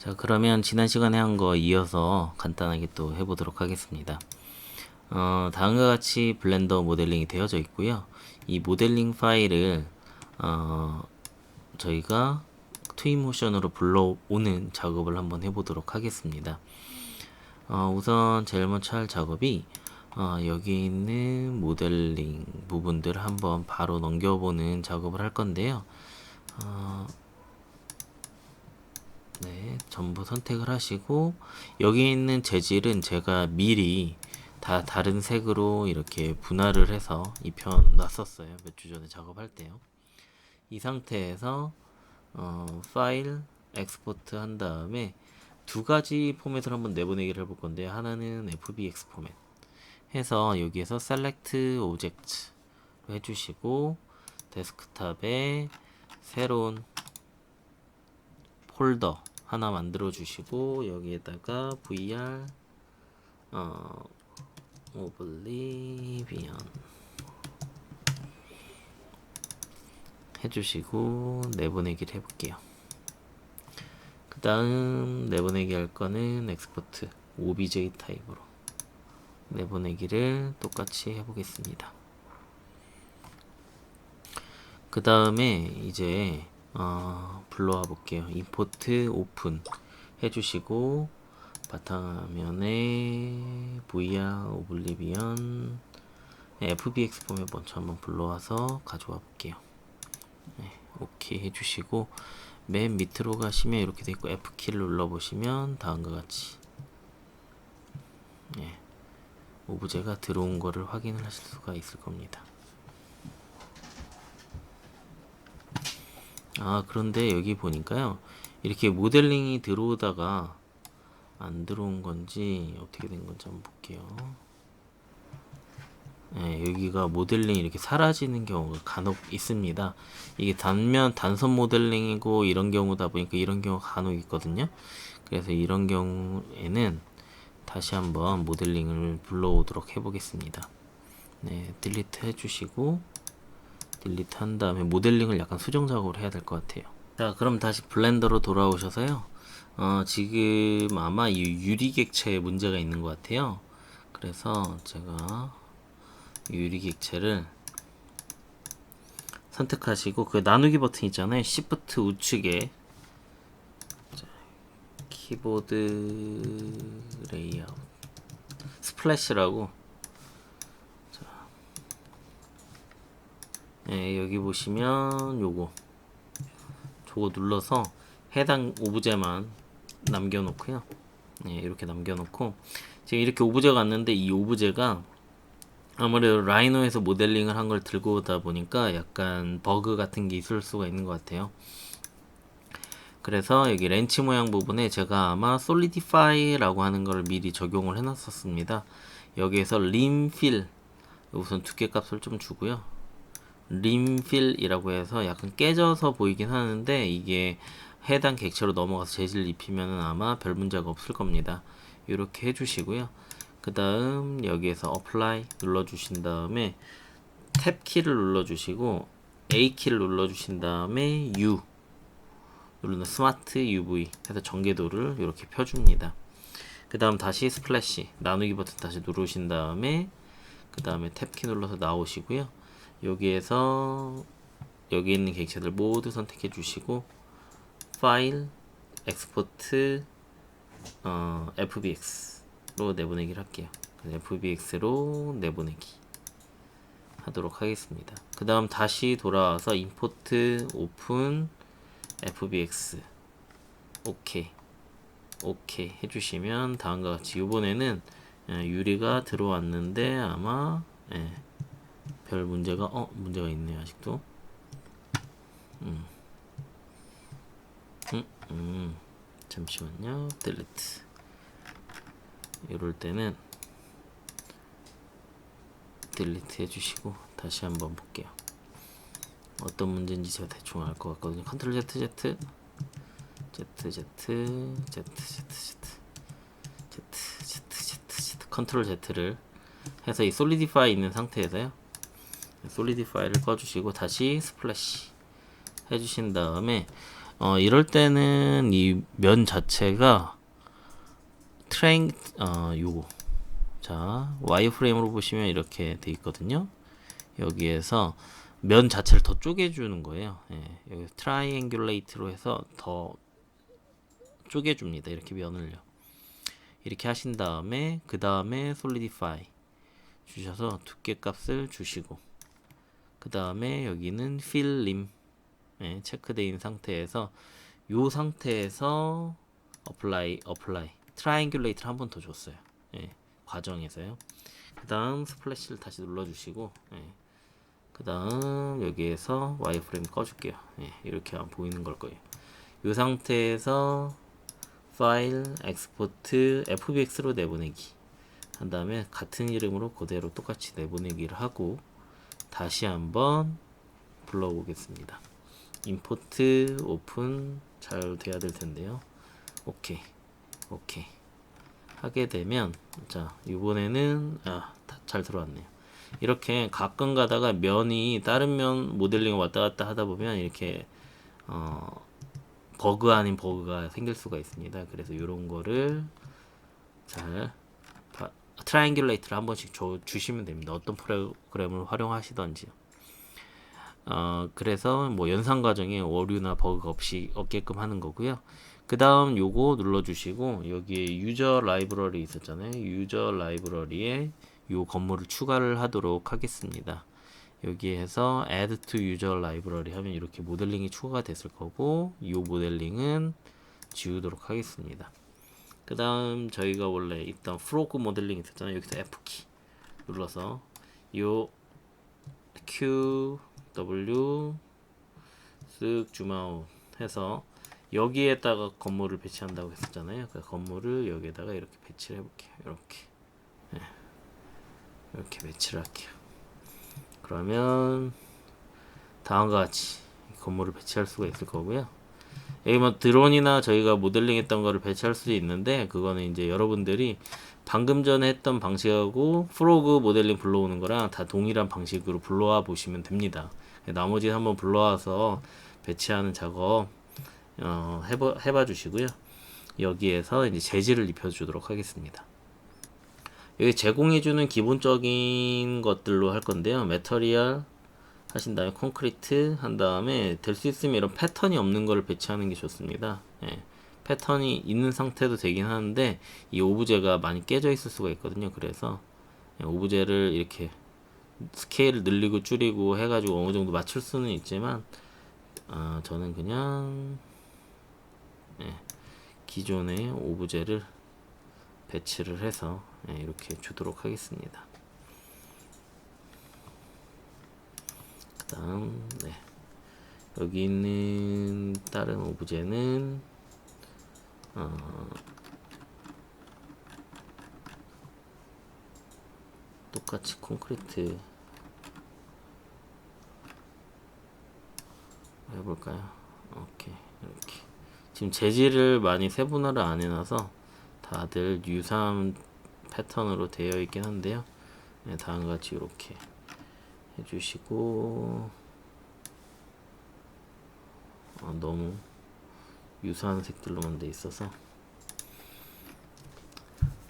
자, 그러면 지난 시간에 한 거 이어서 간단하게 또 해보도록 하겠습니다. 다음과 같이 블렌더 모델링이 되어져 있고요. 이 모델링 파일을 저희가 트윈모션으로 불러오는 작업을 한번 해보도록 하겠습니다. 우선 제일 먼저 할 작업이 여기 있는 모델링 부분들을 한번 바로 넘겨보는 작업을 할 건데요. 네, 전부 선택을 하시고 여기 있는 재질은 제가 미리 다 다른 색으로 이렇게 분할을 해서 입혀 놨었어요. 몇 주 전에 작업할 때요. 이 상태에서 파일 엑스포트 한 다음에 두 가지 포맷을 한번 내보내기를 해볼 건데요. 하나는 FBX 포맷 해서 여기에서 Select Object 해주시고 데스크탑에 새로운 폴더 하나 만들어 주시고 여기에다가 VR Oblivion 해주시고 내보내기를 해볼게요. 그 다음 내보내기 할 거는 엑스포트 OBJ 타입으로 내보내기를 똑같이 해보겠습니다. 그 다음에 이제 불러와 볼게요. 임포트 오픈 해주시고 바탕화면에 VR 오블리비언 FBX 포맷 먼저 한번 불러와서 가져와 볼게요. 네, 오케이 해주시고 맨 밑으로 가시면 이렇게 돼 있고 F키를 눌러 보시면 다음과 같이 오브제가 들어온 거를 확인을 하실 수가 있을 겁니다. 그런데 여기 보니까요, 이렇게 모델링이 들어오다가 안 들어온 건지 어떻게 된 건지 한번 볼게요. 여기가 모델링이 이렇게 사라지는 경우가 간혹 있습니다. 이게 단선 모델링이고 이런 경우다 보니까 이런 경우가 간혹 있거든요. 그래서 이런 경우에는 다시 한번 모델링을 불러오도록 해보겠습니다. 네, 딜리트 해주시고 딜리트 한 다음에 모델링을 약간 수정 작업을 해야 될 것 같아요. 자, 그럼 다시 블렌더로 돌아오셔서요. 지금 아마 이 유리객체에 문제가 있는 것 같아요. 그래서 제가 유리객체를 선택하시고 그 나누기 버튼 있잖아요. Shift 우측에 키보드 레이아웃 스플래시라고 여기 보시면 저거 눌러서 해당 오브제만 남겨놓고요. 이렇게 남겨놓고 지금 이렇게 오브제가 왔는데 이 오브제가 아무래도 라이노에서 모델링을 한 걸 들고 오다 보니까 약간 버그 같은 게 있을 수가 있는 것 같아요. 그래서 여기 렌치 모양 부분에 제가 아마 솔리디파이라고 하는 걸 미리 적용을 해놨었습니다. 여기에서 림필 우선 두께 값을 좀 주고요. 림필이라고 해서 약간 깨져서 보이긴 하는데 이게 해당 객체로 넘어가서 재질 입히면 아마 별 문제가 없을 겁니다. 이렇게 해주시고요. 그 다음 여기에서 apply 눌러주신 다음에 탭 키를 눌러주시고 A 키를 눌러주신 다음에 U 누르는 스마트 UV 해서 전개도를 이렇게 펴줍니다. 그 다음 다시 스플래시 나누기 버튼 다시 누르신 다음에 그 다음에 탭 키 눌러서 나오시고요. 여기에서 여기 있는 객체들 모두 선택해 주시고 파일 엑스포트 FBX로 내보내기를 할게요. FBX로 내보내기 하도록 하겠습니다. 그 다음 다시 돌아와서 임포트 오픈 FBX 오케이 해주시면 다음과 같이 이번에는 유리가 들어왔는데 아마 별 문제가 있네요. 아직도 잠시만요. 딜리트 이럴 때는 딜리트 해주시고 다시 한번 볼게요. 어떤 문제인지 제가 대충 알 것 같거든요. 컨트롤 Z 컨트롤 Z를 해서 이 솔리디파이 있는 상태에서요. 솔리디파이를 꺼주시고 다시 스플래시 해주신 다음에 이럴 때는 이 면 자체가 요거. 자, 와이어프레임으로 보시면 이렇게 돼 있거든요. 여기에서 면 자체를 더 쪼개주는 거예요. 예, 여기 트라이앵귤레이트로 해서 더 쪼개줍니다. 이렇게 면을요. 이렇게 하신 다음에 그 다음에 솔리디파이 주셔서 두께 값을 주시고 그 다음에 여기는 필림 체크되어 상태에서 요 상태에서 어플라이 트라이앵귤레이트를 한 번 더 줬어요. 예, 과정에서요. 그 다음 스플래시를 다시 눌러주시고 그 다음 여기에서 와이어프레임 꺼줄게요. 이렇게 하면 보이는 걸 거예요. 이 상태에서 파일 엑스포트 FBX로 내보내기 한 다음에 같은 이름으로 그대로 똑같이 내보내기를 하고 다시 한번 불러보겠습니다. 임포트 오픈 잘 돼야 될 텐데요. 오케이 하게 되면 자 이번에는 잘 들어왔네요. 이렇게 가끔 가다가 면이 다른 면 모델링을 왔다 갔다 하다 보면 이렇게 버그 아닌 버그가 생길 수가 있습니다. 그래서 이런 거를 잘 트라이앵귤레이트를 한 번씩 주시면 됩니다. 어떤 프로그램을 활용하시던지요. 그래서 뭐 연산 과정에 오류나 버그가 없게끔 하는 거고요. 그 다음 요거 눌러주시고 여기에 유저 라이브러리 있었잖아요. 유저 라이브러리에 요 건물을 추가를 하도록 하겠습니다. 여기에서 add to user library 하면 이렇게 모델링이 추가가 됐을 거고 이 모델링은 지우도록 하겠습니다. 그 다음 저희가 원래 있던 프로그 모델링 있었잖아요. 여기서 F키 눌러서 요 Q, W 쓱 줌아웃 해서 여기에다가 건물을 배치한다고 했었잖아요. 그 건물을 여기에다가 이렇게 배치를 해볼게요. 이렇게 배치를 할게요. 그러면 다음과 같이 건물을 배치할 수가 있을 거고요. 여기 뭐 드론이나 저희가 모델링 했던 거를 배치할 수도 있는데 그거는 이제 여러분들이 방금 전에 했던 방식하고 프로그 모델링 불러오는 거랑 다 동일한 방식으로 불러와 보시면 됩니다. 나머지 한번 불러와서 배치하는 작업 해봐 주시고요. 여기에서 이제 재질을 입혀 주도록 하겠습니다. 여기 제공해주는 기본적인 것들로 할 건데요. 메터리얼 하신 다음에 콘크리트 한 다음에 될 수 있으면 이런 패턴이 없는 거를 배치하는 게 좋습니다. 패턴이 있는 상태도 되긴 하는데 이 오브제가 많이 깨져 있을 수가 있거든요. 그래서 오브제를 이렇게 스케일을 늘리고 줄이고 해가지고 어느 정도 맞출 수는 있지만 저는 그냥 기존의 오브제를 배치를 해서 이렇게 주도록 하겠습니다. 그 다음 여기 있는 다른 오브제는 똑같이 콘크리트 해볼까요? 오케이 이렇게 지금 재질을 많이 세분화를 안 해놔서 다들 유사한 패턴으로 되어 있긴 한데요. 다음과 같이 이렇게 해주시고 너무 유사한 색들로만 돼 있어서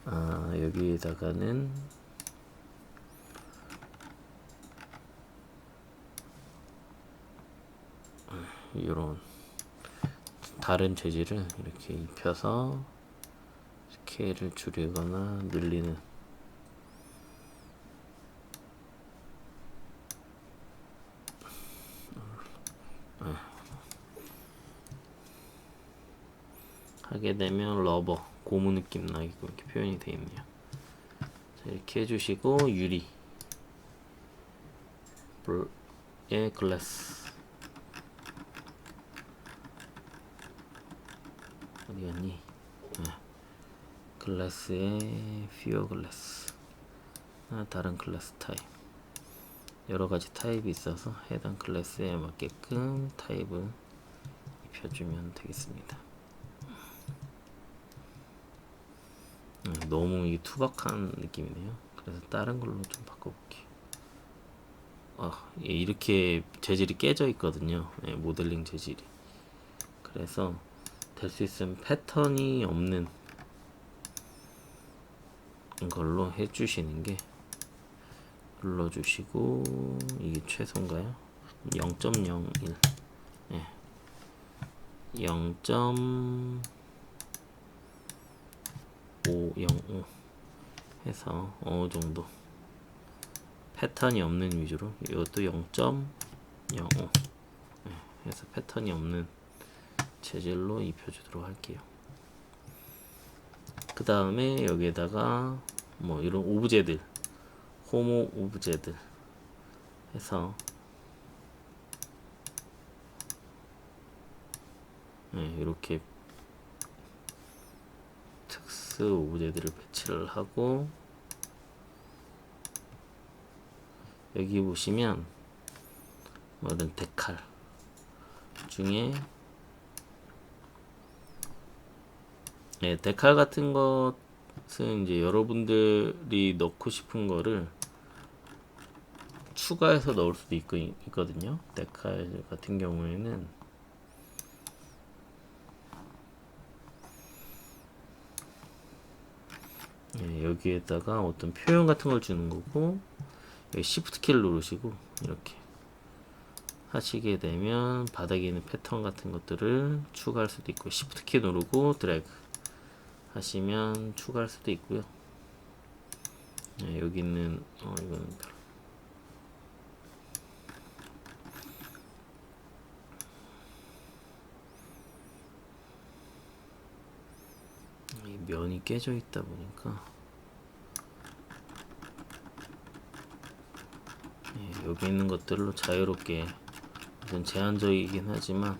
여기에다가는 이런 다른 재질을 이렇게 입혀서 스케일을 줄이거나 늘리는 하게 되면 러버 고무 느낌 나게끔 이렇게 표현이 되어 있네요. 자, 이렇게 해주시고 유리 의 글래스 어디 갔니? 글래스의 퓨어 글래스 다른 글래스 타입 여러가지 타입이 있어서 해당 클래스에 맞게끔 타입을 입혀주면 되겠습니다. 너무 이게 투박한 느낌이네요. 그래서 다른 걸로 좀 바꿔볼게요. 이렇게 재질이 깨져 있거든요. 모델링 재질이. 그래서 될 수 있으면 패턴이 없는 걸로 해주시는 게, 눌러주시고 이게 최소인가요? 0.01 예. 0.505 해서 어느 정도 패턴이 없는 위주로, 이것도 0.05 해서 패턴이 없는 재질로 입혀주도록 할게요. 그 다음에 여기에다가 뭐 이런 오브제들, 호모 오브제들 해서 이렇게 특수 오브제들을 배치를 하고, 여기 보시면 뭐 이런 데칼 중에 데칼 같은 것은 이제 여러분들이 넣고 싶은 거를 추가해서 넣을 수도 있거든요. 데칼 같은 경우에는 여기에다가 어떤 표현 같은 걸 주는 거고, 여기 Shift 키를 누르시고 이렇게 하시게 되면 바닥에 있는 패턴 같은 것들을 추가할 수도 있고, Shift 키 누르고 드래그 하시면 추가할 수도 있고요. 여기 있는 이거는 이 면이 깨져 있다 보니까 여기 있는 것들로 자유롭게, 이건 제한적이긴 하지만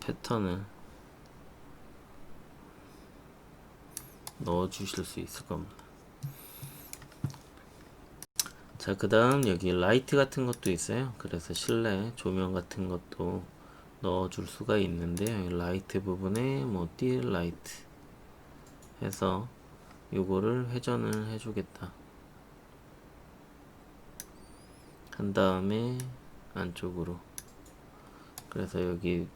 패턴을 넣어 주실 수 있을 겁니다. 자, 그 다음 여기 라이트 같은 것도 있어요. 그래서 실내 조명 같은 것도 넣어 줄 수가 있는데요. 라이트 부분에 뭐 띠 라이트 해서 요거를 회전을 해주겠다 한 다음에 안쪽으로, 그래서 여기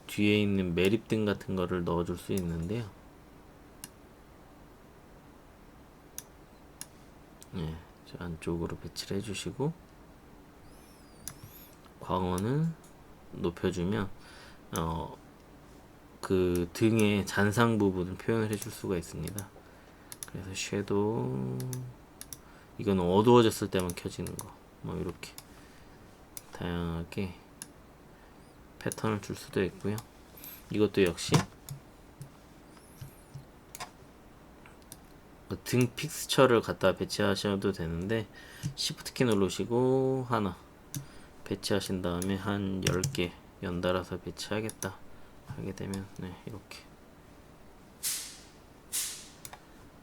뒤에 있는 매립등 같은 거를 넣어 줄 수 있는데요. 안쪽으로 배치를 해주시고, 광원을 높여주면 그 등의 잔상 부분을 표현을 해줄 수가 있습니다. 그래서 섀도우, 이건 어두워졌을 때만 켜지는 거, 뭐 이렇게 다양하게 패턴을 줄 수도 있고요. 이것도 역시 등 픽스처를 갖다 배치하셔도 되는데, Shift 키 누르시고 하나 배치하신 다음에 한 10개 연달아서 배치하겠다 하게 되면 이렇게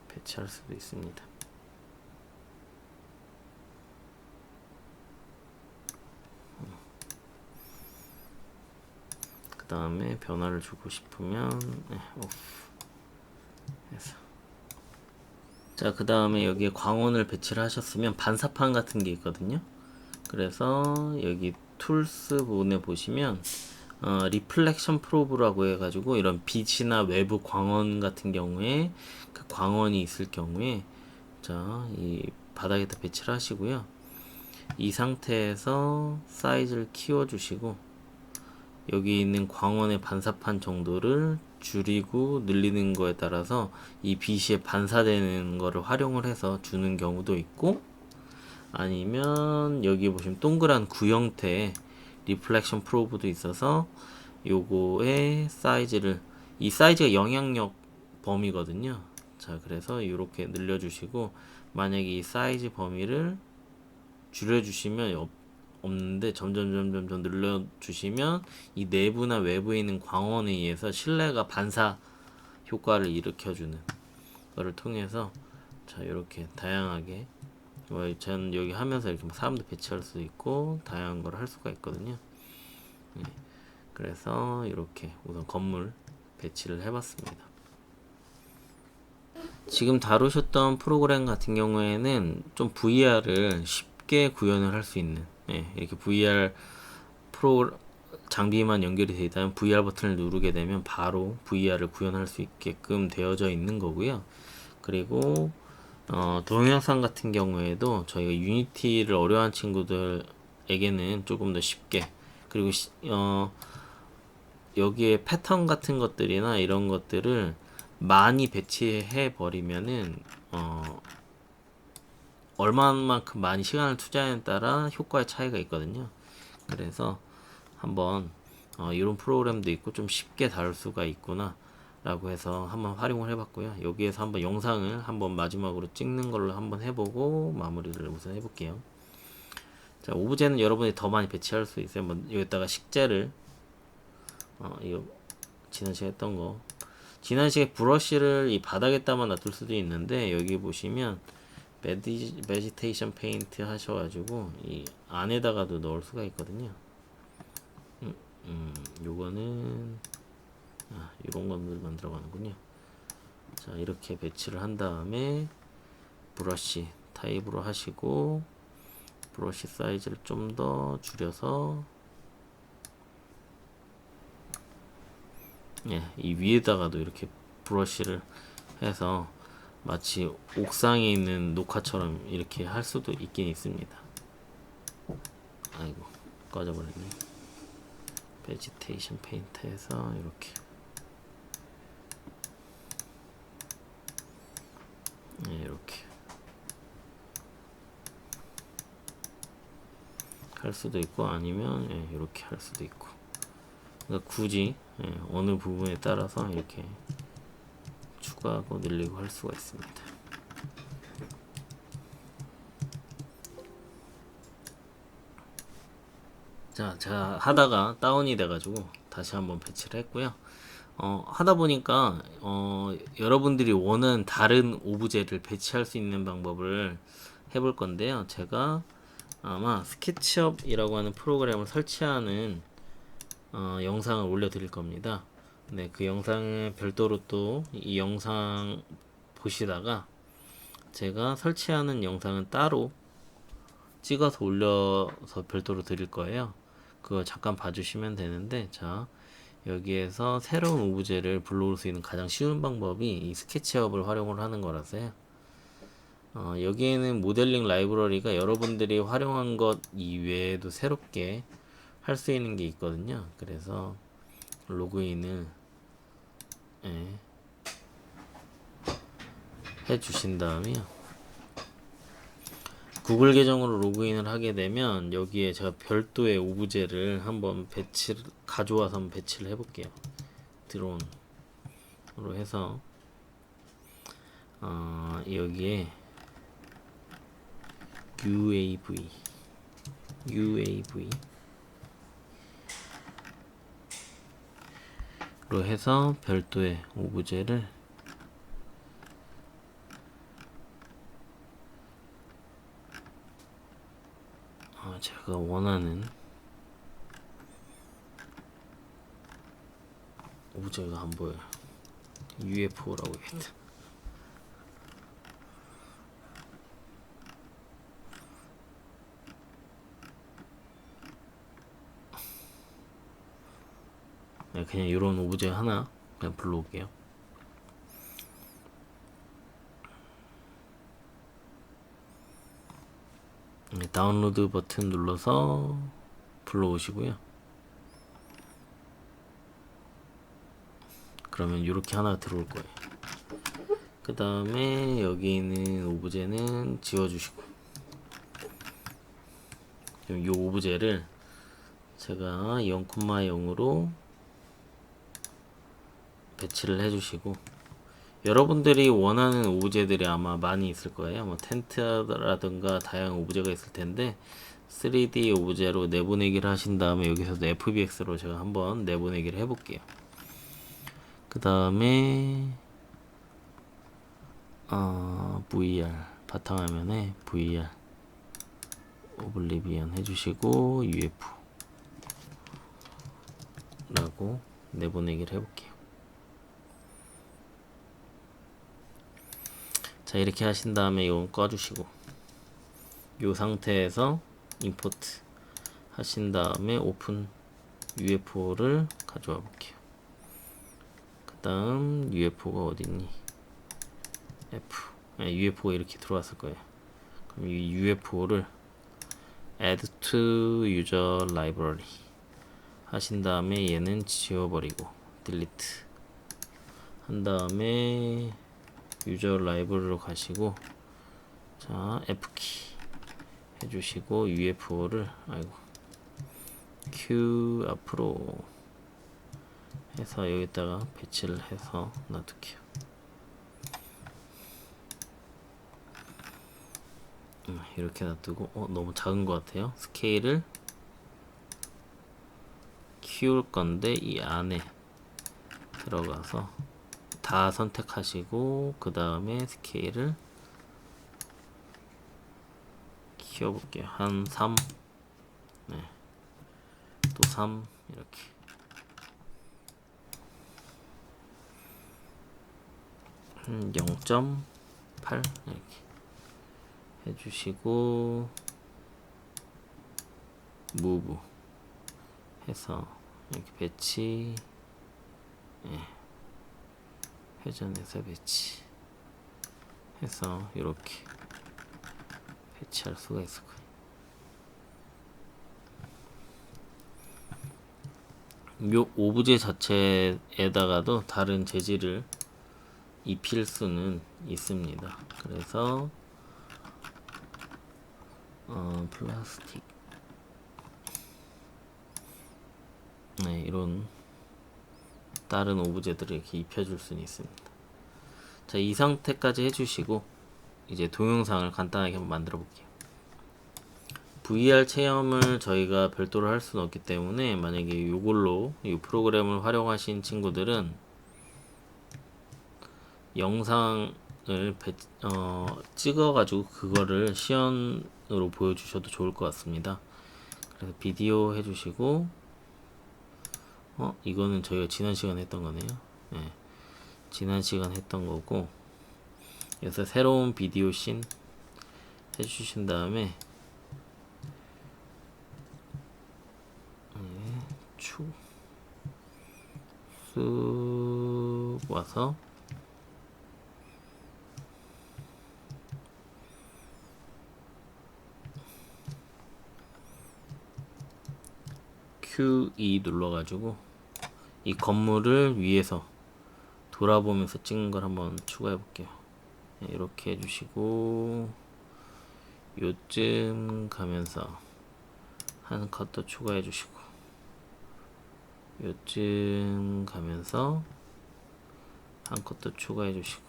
배치할 수도 있습니다. 그 다음에 변화를 주고 싶으면 오프 해서, 자, 그 다음에 여기에 광원을 배치를 하셨으면 반사판 같은 게 있거든요. 그래서 여기 툴스 부분에 보시면 리플렉션 프로브라고 해가지고, 이런 빛이나 외부 광원 같은 경우에 그 광원이 있을 경우에, 자, 이 바닥에다 배치를 하시고요. 이 상태에서 사이즈를 키워주시고, 여기 있는 광원의 반사판 정도를 줄이고 늘리는 거에 따라서 이 빛이 반사되는 거를 활용을 해서 주는 경우도 있고, 아니면 여기 보시면 동그란 구형태의 리플렉션 프로브도 있어서 요거의 사이즈를, 이 사이즈가 영향력 범위거든요. 자, 그래서 이렇게 늘려주시고, 만약에 이 사이즈 범위를 줄여주시면 없는데 점점 늘려주시면 이 내부나 외부에 있는 광원에 의해서 실내가 반사 효과를 일으켜주는 거를 통해서, 자, 이렇게 다양하게, 저는 여기 하면서 이렇게 사람도 배치할 수 있고 다양한 걸 할 수가 있거든요. 그래서 이렇게 우선 건물 배치를 해봤습니다. 지금 다루셨던 프로그램 같은 경우에는 좀 VR을 쉽게 구현을 할 수 있는, 이렇게 VR 장비만 연결이 되어 있다면 VR 버튼을 누르게 되면 바로 VR을 구현할 수 있게끔 되어져 있는 거고요. 그리고 동영상 같은 경우에도 저희가 유니티를 어려워하는 친구들에게는 조금 더 쉽게, 그리고 여기에 패턴 같은 것들이나 이런 것들을 많이 배치해 버리면은 얼마만큼 많이 시간을 투자에 따라 효과의 차이가 있거든요. 그래서 한번 이런 프로그램도 있고 좀 쉽게 다룰 수가 있구나 라고 해서 한번 활용을 해봤고요. 여기에서 한번 영상을 한번 마지막으로 찍는 걸로 한번 해보고 마무리를 우선 해볼게요. 자, 오브제는 여러분이 더 많이 배치할 수 있어요. 뭐 여기다가 식재를 이거 지난 시간에 했던 거, 지난 시간에 브러쉬를 이 바닥에다만 놔둘 수도 있는데 여기 보시면 베지테이션 페인트 하셔가지고 이 안에다가도 넣을 수가 있거든요. 요거는 이런 것들만 들어가는군요. 자, 이렇게 배치를 한 다음에 브러쉬 타입으로 하시고 브러쉬 사이즈를 좀 더 줄여서 이 위에다가도 이렇게 브러쉬를 해서 마치 옥상에 있는 녹화처럼 이렇게 할 수도 있긴 있습니다. 아이고, 꺼져버렸네. 베지테이션 페인트에서 이렇게 이렇게 할 수도 있고, 아니면 이렇게 할 수도 있고, 그러니까 굳이 어느 부분에 따라서 이렇게 추가하고 늘리고 할 수가 있습니다. 자, 제가 하다가 다운이 돼가지고 다시 한번 배치를 했고요. 하다 보니까 여러분들이 원하는 다른 오브제를 배치할 수 있는 방법을 해볼 건데요. 제가 아마 스케치업이라고 하는 프로그램을 설치하는 영상을 올려드릴 겁니다. 네, 그 영상에 별도로 또 이 영상 보시다가 제가 설치하는 영상은 따로 찍어서 올려서 별도로 드릴 거예요. 그거 잠깐 봐주시면 되는데, 자, 여기에서 새로운 오브제를 불러올 수 있는 가장 쉬운 방법이 이 스케치업을 활용을 하는 거라서요. 여기에는 모델링 라이브러리가 여러분들이 활용한 것 이외에도 새롭게 할 수 있는 게 있거든요. 그래서 로그인을 해 주신 다음에요. 구글 계정으로 로그인을 하게 되면 여기에 제가 별도의 오브제를 한번 가져와서 한번 배치를 해볼게요. 드론으로 해서 여기에 UAV 로 해서 별도의 오브제를 제가 원하는 오브제가 안 보여요. UFO라고 했다. 그냥 이런 오브제 하나 그냥 불러올게요. 다운로드 버튼 눌러서 불러오시고요. 그러면 이렇게 하나 들어올 거예요. 그 다음에 여기 있는 오브제는 지워주시고, 이 오브제를 제가 0,0으로 배치를 해주시고, 여러분들이 원하는 오브제들이 아마 많이 있을 거예요. 뭐 텐트라든가 다양한 오브제가 있을 텐데 3D 오브제로 내보내기를 하신 다음에 여기서도 FBX로 제가 한번 내보내기를 해볼게요. 그 다음에 VR 바탕화면에 VR 오블리비언 해주시고 UF 라고 내보내기를 해볼게요. 자, 이렇게 하신 다음에 이건 꺼주시고, 이 상태에서 임포트 하신 다음에 오픈 UFO를 가져와 볼게요. 그 다음 UFO가 어딨니? F. 네, UFO가 이렇게 들어왔을 거예요. 그럼 이 UFO를 add to user library 하신 다음에 얘는 지워버리고 delete 한 다음에 유저 라이브러리로 가시고 자 F키 해주시고 UFO를 Q 앞으로 해서 여기다가 배치를 해서 놔둘게요. 이렇게 놔두고 너무 작은 것 같아요. 스케일을 키울 건데 이 안에 들어가서 다 선택하시고 그 다음에 스케일을 키워볼게요. 한 3, 네. 또 3 이렇게. 0.8 이렇게 해주시고 move 해서 이렇게 배치, 회전해서 배치 해서 이렇게 배치할 수가 있을 거예요. 요 오브제 자체에다가도 다른 재질을 입힐 수는 있습니다. 그래서 플라스틱 이런 다른 오브제들을 이렇게 입혀줄 수는 있습니다. 자, 이 상태까지 해주시고 이제 동영상을 간단하게 한번 만들어 볼게요. VR 체험을 저희가 별도로 할 수는 없기 때문에 만약에 이걸로 이 프로그램을 활용하신 친구들은 영상을 찍어가지고 그거를 시연으로 보여주셔도 좋을 것 같습니다. 그래서 비디오 해주시고 이거는 저희가 지난 시간에 했던 거네요. 네, 지난 시간 했던 거고 여기서 새로운 비디오 씬 해주신 다음에 쑥 와서 Q2 눌러가지고 이 건물을 위에서 돌아보면서 찍는 걸 한번 추가해 볼게요. 이렇게 해주시고 요쯤 가면서 한 컷 더 추가해 주시고 요쯤 가면서 한 컷 더 추가해 주시고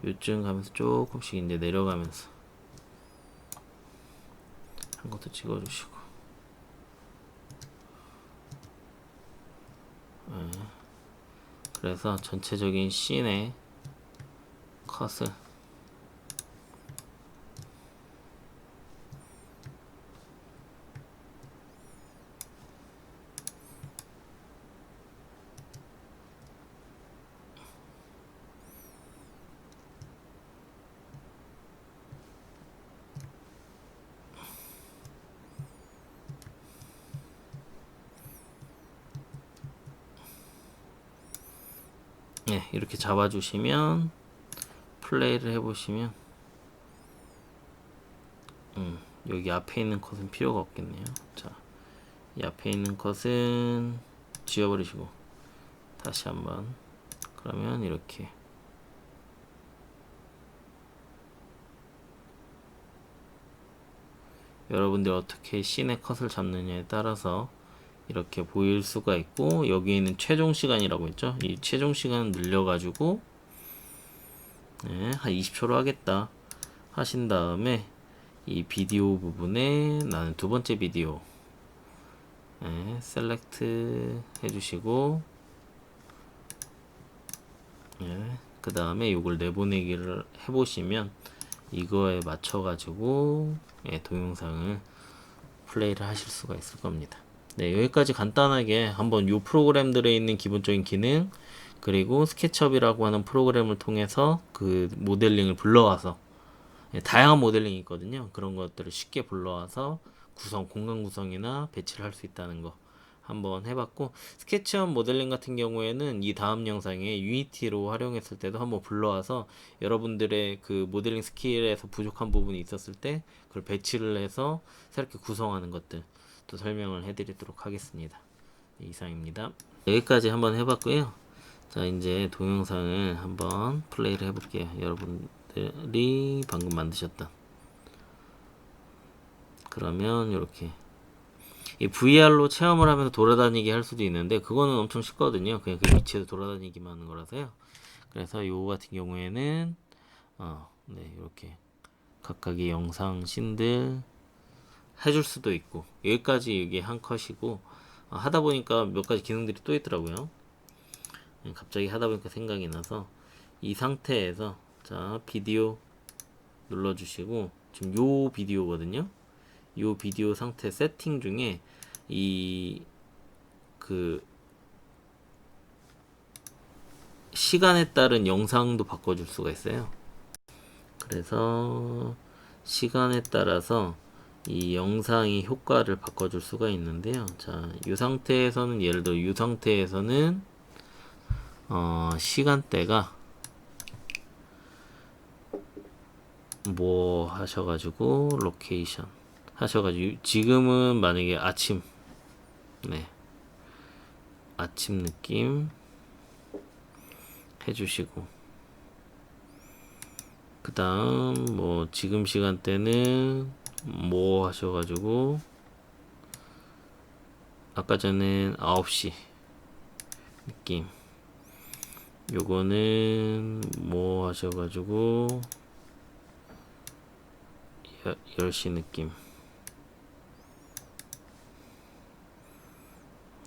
요쯤 가면서 조금씩 이제 내려가면서 한 컷 더 찍어 주시고 그래서 전체적인 씬의 컷을 이렇게 잡아주시면 플레이를 해보시면 여기 앞에 있는 컷은 필요가 없겠네요. 자, 이 앞에 있는 컷은 지워버리시고 다시 한번 그러면 이렇게 여러분들 어떻게 씬의 컷을 잡느냐에 따라서 이렇게 보일 수가 있고 여기에는 최종 시간이라고 있죠. 이 최종 시간을 늘려가지고 한 20초로 하겠다 하신 다음에 이 비디오 부분에 나는 두 번째 비디오 셀렉트 해주시고 그 다음에 이걸 내보내기를 해보시면 이거에 맞춰가지고 동영상을 플레이를 하실 수가 있을 겁니다. 네, 여기까지 간단하게 한번 이 프로그램들에 있는 기본적인 기능 그리고 스케치업이라고 하는 프로그램을 통해서 그 모델링을 불러와서 다양한 모델링이 있거든요. 그런 것들을 쉽게 불러와서 공간 구성이나 배치를 할 수 있다는 거 한번 해봤고, 스케치업 모델링 같은 경우에는 이 다음 영상에 유니티로 활용했을 때도 한번 불러와서 여러분들의 그 모델링 스킬에서 부족한 부분이 있었을 때 그걸 배치를 해서 새롭게 구성하는 것들 또 설명을 해드리도록 하겠습니다. 네, 이상입니다. 여기까지 한번 해봤고요. 자, 이제 동영상을 한번 플레이를 해볼게요. 여러분들이 방금 만드셨던. 그러면 이렇게 이 VR로 체험을 하면서 돌아다니게 할 수도 있는데 그거는 엄청 쉽거든요. 그냥 그 위치에서 돌아다니기만 하는 거라서요. 그래서 요거 같은 경우에는 네, 이렇게 각각의 영상 씬들 해줄 수도 있고, 여기까지 이게 한 컷이고, 하다 보니까 몇 가지 기능들이 또 있더라고요. 갑자기 하다 보니까 생각이 나서 이 상태에서 자, 비디오 눌러주시고, 지금 요 비디오거든요. 요 비디오 상태 세팅 중에 이 그 시간에 따른 영상도 바꿔줄 수가 있어요. 그래서 시간에 따라서 이 영상이 효과를 바꿔줄 수가 있는데요. 자, 이 상태에서는 예를 들어 이 상태에서는 시간대가 뭐 하셔가지고 로케이션 하셔가지고 지금은 만약에 아침, 네, 아침 느낌 해주시고, 그 다음 뭐 지금 시간대는 뭐 하셔가지고 아까 전엔 9시 느낌, 요거는 뭐 하셔가지고 10시 느낌,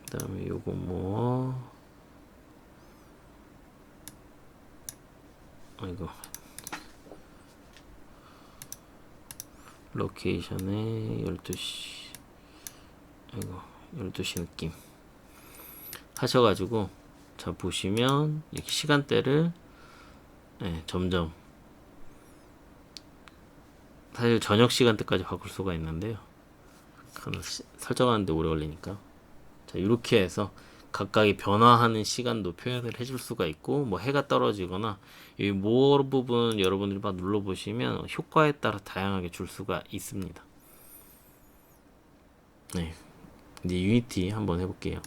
그 다음에 요거 뭐 아이고 로케이션에 12시, 아이고 12시 느낌 하셔가지고, 자 보시면 이렇게 시간대를 점점 사실 저녁 시간대까지 바꿀 수가 있는데요. 설정하는데 오래 걸리니까. 자, 이렇게 해서 각각의 변화하는 시간도 표현을 해줄 수가 있고, 뭐 해가 떨어지거나 이 모어 부분 여러분들이 막 눌러보시면 효과에 따라 다양하게 줄 수가 있습니다. 네, 이제 유니티 한번 해볼게요.